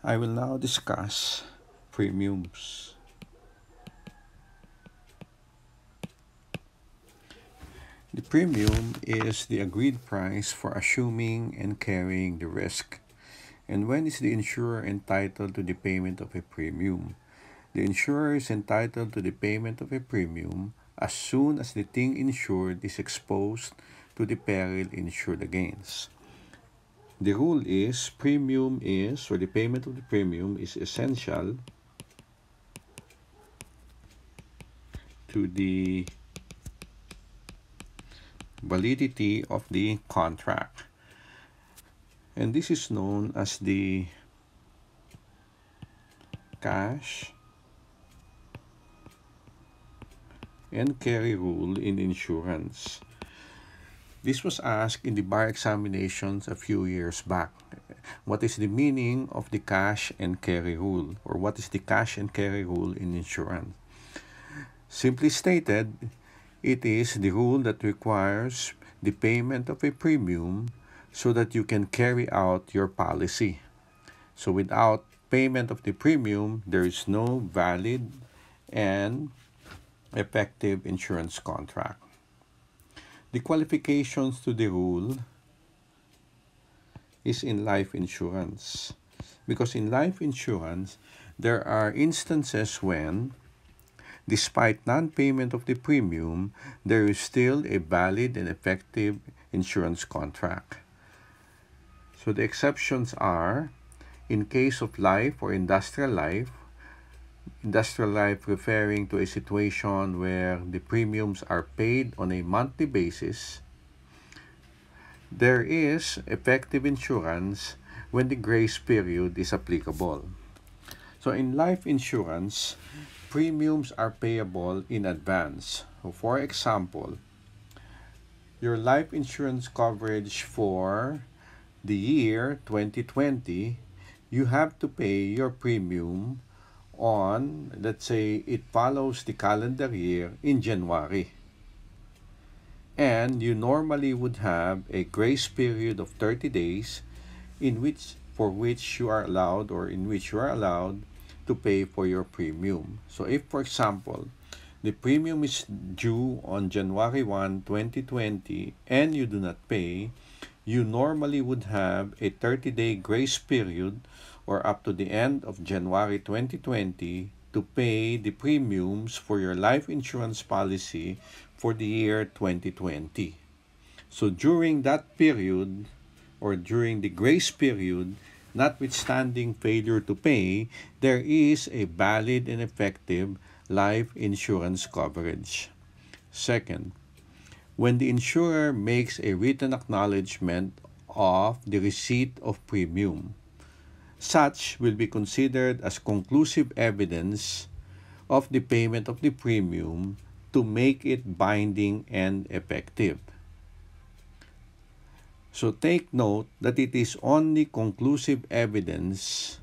I will now discuss premiums. The premium is the agreed price for assuming and carrying the risk. And when is the insurer entitled to the payment of a premium? The insurer is entitled to the payment of a premium as soon as the thing insured is exposed to the peril insured against. The rule is the payment of the premium is essential to the validity of the contract. And this is known as the cash and carry rule in insurance. This was asked in the bar examinations a few years back. What is the meaning of the cash and carry rule? Or what is the cash and carry rule in insurance? Simply stated, it is the rule that requires the payment of a premium so that you can carry out your policy. So without payment of the premium, there is no valid and effective insurance contract. The qualifications to the rule is in life insurance. Because in life insurance, there are instances when, despite non-payment of the premium, there is still a valid and effective insurance contract. So the exceptions are, in case of life or industrial life referring to a situation where the premiums are paid on a monthly basis, there is effective insurance when the grace period is applicable. So in life insurance, premiums are payable in advance. So for example, your life insurance coverage for the year 2020, you have to pay your premium on, let's say, it follows the calendar year in January. And you normally would have a grace period of 30 days in which you are allowed to pay for your premium. So if, for example, the premium is due on January 1, 2020 and you do not pay, you normally would have a 30-day grace period or up to the end of January 2020 to pay the premiums for your life insurance policy for the year 2020. So during that period, or during the grace period, notwithstanding failure to pay, there is a valid and effective life insurance coverage. Second, when the insurer makes a written acknowledgement of the receipt of premium, such will be considered as conclusive evidence of the payment of the premium to make it binding and effective. So take note that it is only conclusive evidence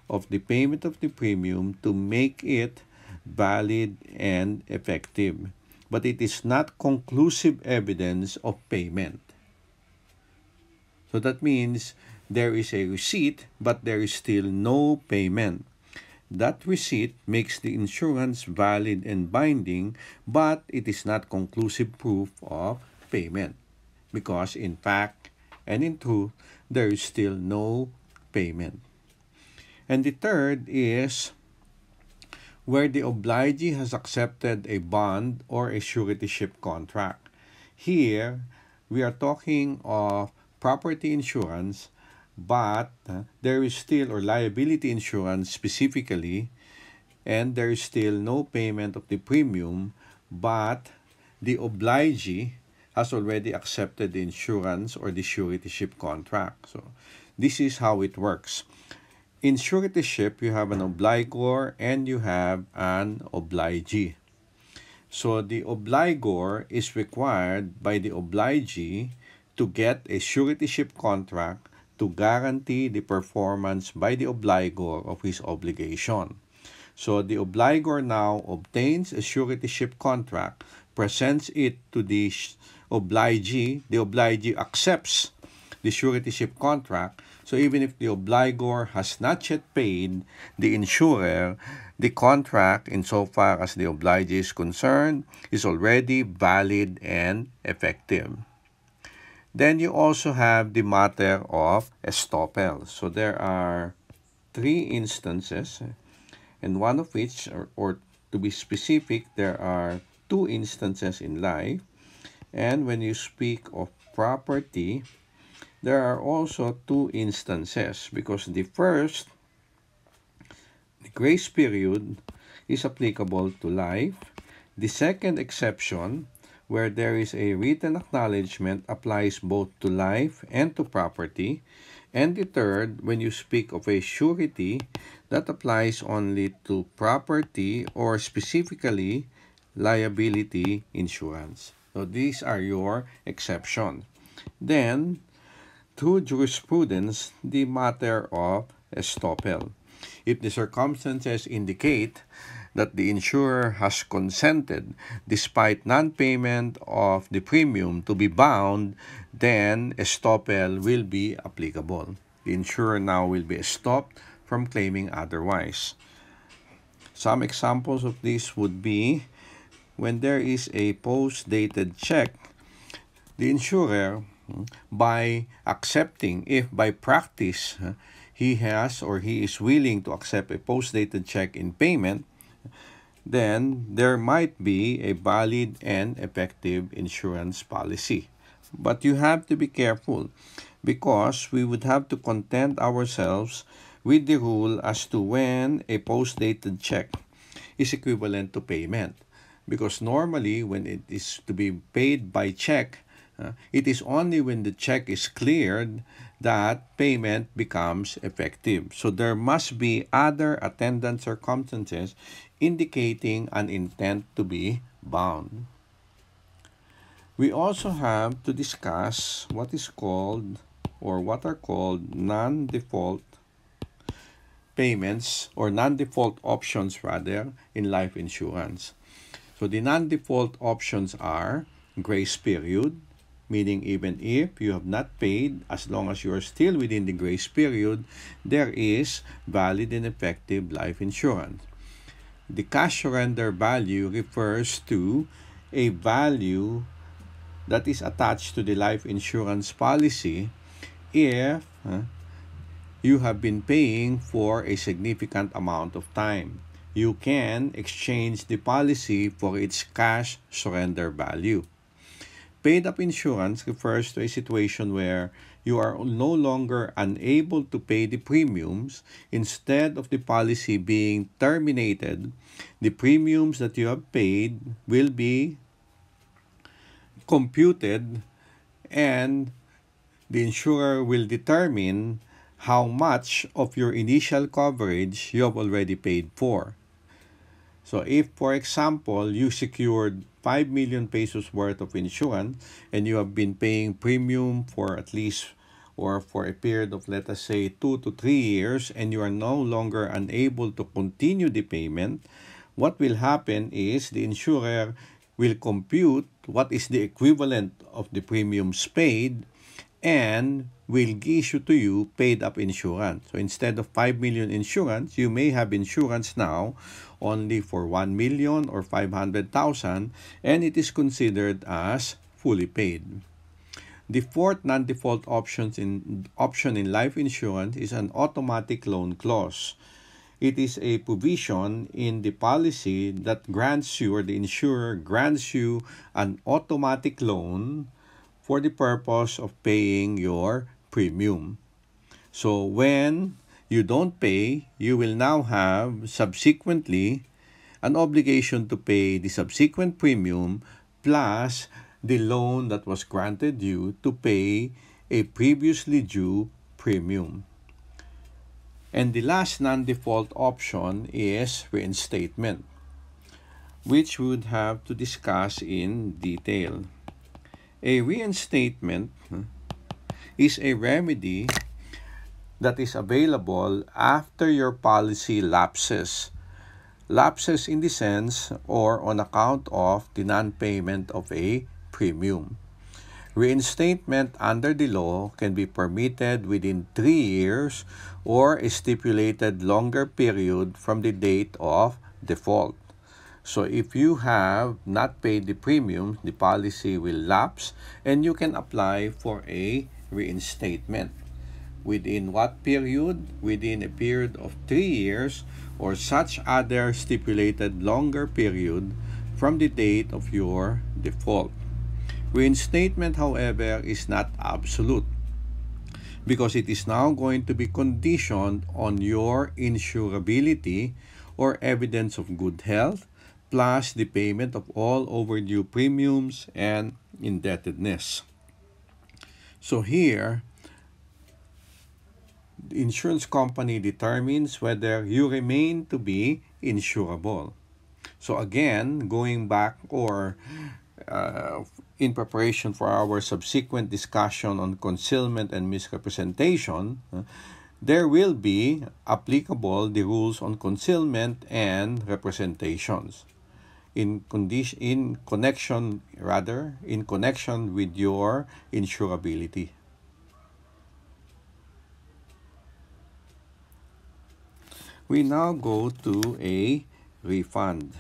of the payment of the premium to make it valid and effective, but it is not conclusive evidence of payment. So that means there is a receipt, but there is still no payment. That receipt makes the insurance valid and binding, but it is not conclusive proof of payment because in fact and in truth, there is still no payment. And the third is where the obligee has accepted a bond or a suretyship contract. Here, we are talking of property insurance, but there is still, or liability insurance specifically, and there is still no payment of the premium, but the obligee has already accepted the insurance or the suretyship contract. So this is how it works. In suretyship, you have an obligor and you have an obligee. So the obligor is required by the obligee to get a suretyship contract to guarantee the performance by the obligor of his obligation. So the obligor now obtains a suretyship contract, presents it to the obligee accepts the suretyship contract. So even if the obligor has not yet paid the insurer, the contract, insofar as the obligor is concerned, is already valid and effective. Then you also have the matter of estoppel. So there are 3 instances, and one of which, or to be specific, there are 2 instances in life. And when you speak of property, there are also 2 instances, because the first, the grace period, is applicable to life. The second exception, where there is a written acknowledgement, applies both to life and to property. And the third, when you speak of a surety, that applies only to property or specifically liability insurance. So these are your exceptions. Then, through jurisprudence, the matter of estoppel. If the circumstances indicate that the insurer has consented, despite non-payment of the premium, to be bound, then estoppel will be applicable. The insurer now will be stopped from claiming otherwise. Some examples of this would be when there is a post-dated check, the insurer, by accepting, if by practice he has or he is willing to accept a post-dated check in payment, then there might be a valid and effective insurance policy. But you have to be careful, because we would have to content ourselves with the rule as to when a post-dated check is equivalent to payment. Because normally, when it is to be paid by check, it is only when the check is cleared that payment becomes effective. So there must be other attendant circumstances indicating an intent to be bound. We also have to discuss what is called, or what are called, non-default payments, or non-default options rather, in life insurance. So the non-default options are grace period, meaning even if you have not paid, as long as you are still within the grace period, there is valid and effective life insurance. The cash surrender value refers to a value that is attached to the life insurance policy if you have been paying for a significant amount of time. You can exchange the policy for its cash surrender value. Paid-up insurance refers to a situation where you are no longer unable to pay the premiums. Instead of the policy being terminated, the premiums that you have paid will be computed, and the insurer will determine how much of your initial coverage you have already paid for. So if, for example, you secured 5 million pesos worth of insurance and you have been paying premium for at least, or for a period of, let us say, 2 to 3 years, and you are no longer unable to continue the payment, what will happen is the insurer will compute what is the equivalent of the premiums paid and will issue to you paid-up insurance. So instead of 5 million insurance, you may have insurance now only for 1 million or 500,000, and it is considered as fully paid. The fourth non-default option in life insurance is an automatic loan clause. It is a provision in the policy that grants you, or the insurer grants you, an automatic loan for the purpose of paying your premium. So when you don't pay, you will now have subsequently an obligation to pay the subsequent premium plus the loan that was granted you to pay a previously due premium. And the last non-default option is reinstatement, which we would have to discuss in detail. A reinstatement is a remedy that is available after your policy lapses. Lapses in the sense or on account of the non-payment of a premium. Reinstatement under the law can be permitted within 3 years or a stipulated longer period from the date of default. So if you have not paid the premium, the policy will lapse and you can apply for a reinstatement. Within what period? Within a period of 3 years or such other stipulated longer period from the date of your default. Reinstatement, however, is not absolute because it is now going to be conditioned on your insurability or evidence of good health plus the payment of all overdue premiums and indebtedness. So here, the insurance company determines whether you remain to be insurable. So again, going back or in preparation for our subsequent discussion on concealment and misrepresentation, there will be applicable the rules on concealment and representations in connection with your insurability. We now go to a refund.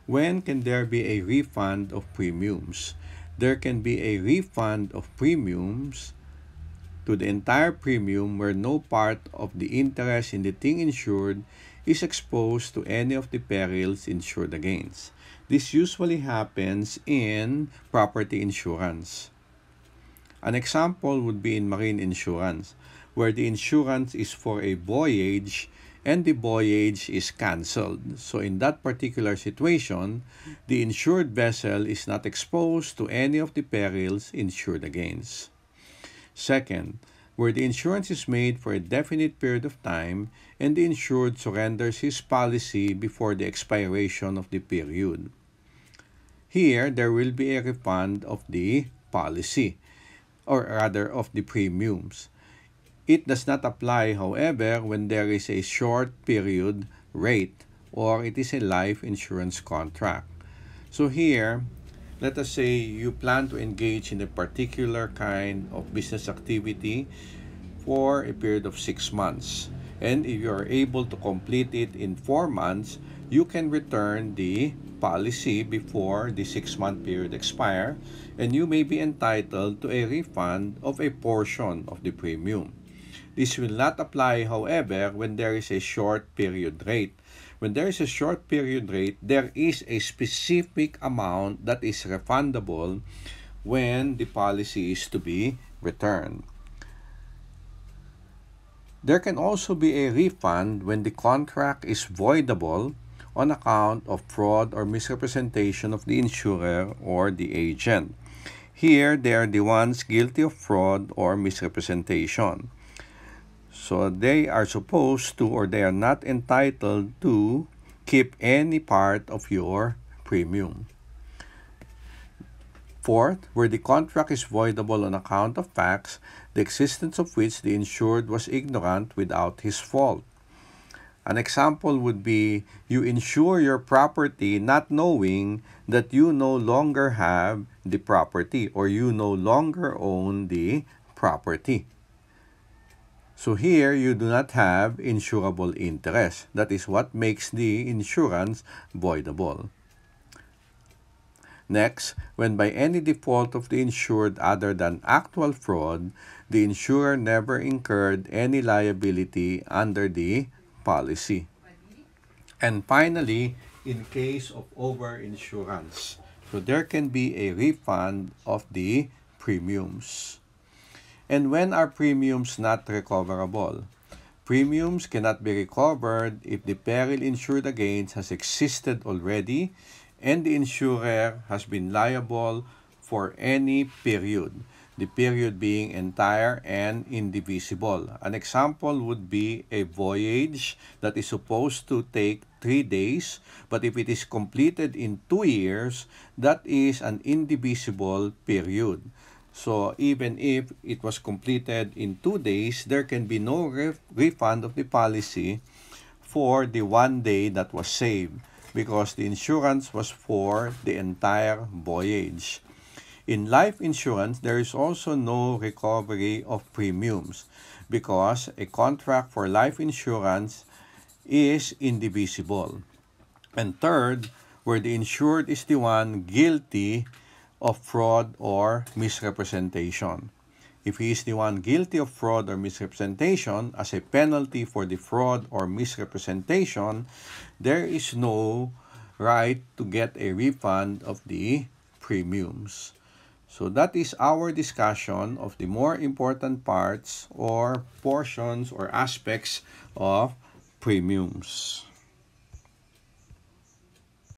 When can there be a refund of premiums? There can be a refund of premiums to the entire premium where no part of the interest in the thing insured is exposed to any of the perils insured against. This usually happens in property insurance. An example would be in marine insurance, where the insurance is for a voyage and the voyage is canceled. So in that particular situation, the insured vessel is not exposed to any of the perils insured against. Second, where the insurance is made for a definite period of time and the insured surrenders his policy before the expiration of the period. Here, there will be a refund of the policy, or rather of the premiums. It does not apply, however, when there is a short period rate or it is a life insurance contract. So here, let us say you plan to engage in a particular kind of business activity for a period of 6 months. And if you are able to complete it in 4 months, you can return the policy before the 6-month period expires, and you may be entitled to a refund of a portion of the premium. This will not apply, however, when there is a short period rate. When there is a short period rate, there is a specific amount that is refundable when the policy is to be returned. There can also be a refund when the contract is voidable on account of fraud or misrepresentation of the insurer or the agent. Here, they are the ones guilty of fraud or misrepresentation. So they are supposed to, or they are not entitled to, keep any part of your premium. Fourth, where the contract is voidable on account of facts, the existence of which the insured was ignorant without his fault. An example would be you insure your property not knowing that you no longer have the property or you no longer own the property. So here, you do not have insurable interest. That is what makes the insurance voidable. Next, when by any default of the insured other than actual fraud, the insurer never incurred any liability under the policy. And finally, in case of overinsurance, so there can be a refund of the premiums. And when are premiums not recoverable? Premiums cannot be recovered if the peril insured against has existed already and the insurer has been liable for any period, the period being entire and indivisible. An example would be a voyage that is supposed to take 3 days, but if it is completed in 2 years, that is an indivisible period. So even if it was completed in 2 days, there can be no refund of the policy for the 1 day that was saved. because the insurance was for the entire voyage. In life insurance, there is also no recovery of premiums because a contract for life insurance is indivisible. And third, where the insured is the one guilty of fraud or misrepresentation. If he is the one guilty of fraud or misrepresentation, as a penalty for the fraud or misrepresentation, there is no right to get a refund of the premiums. So that is our discussion of the more important parts or portions or aspects of premiums.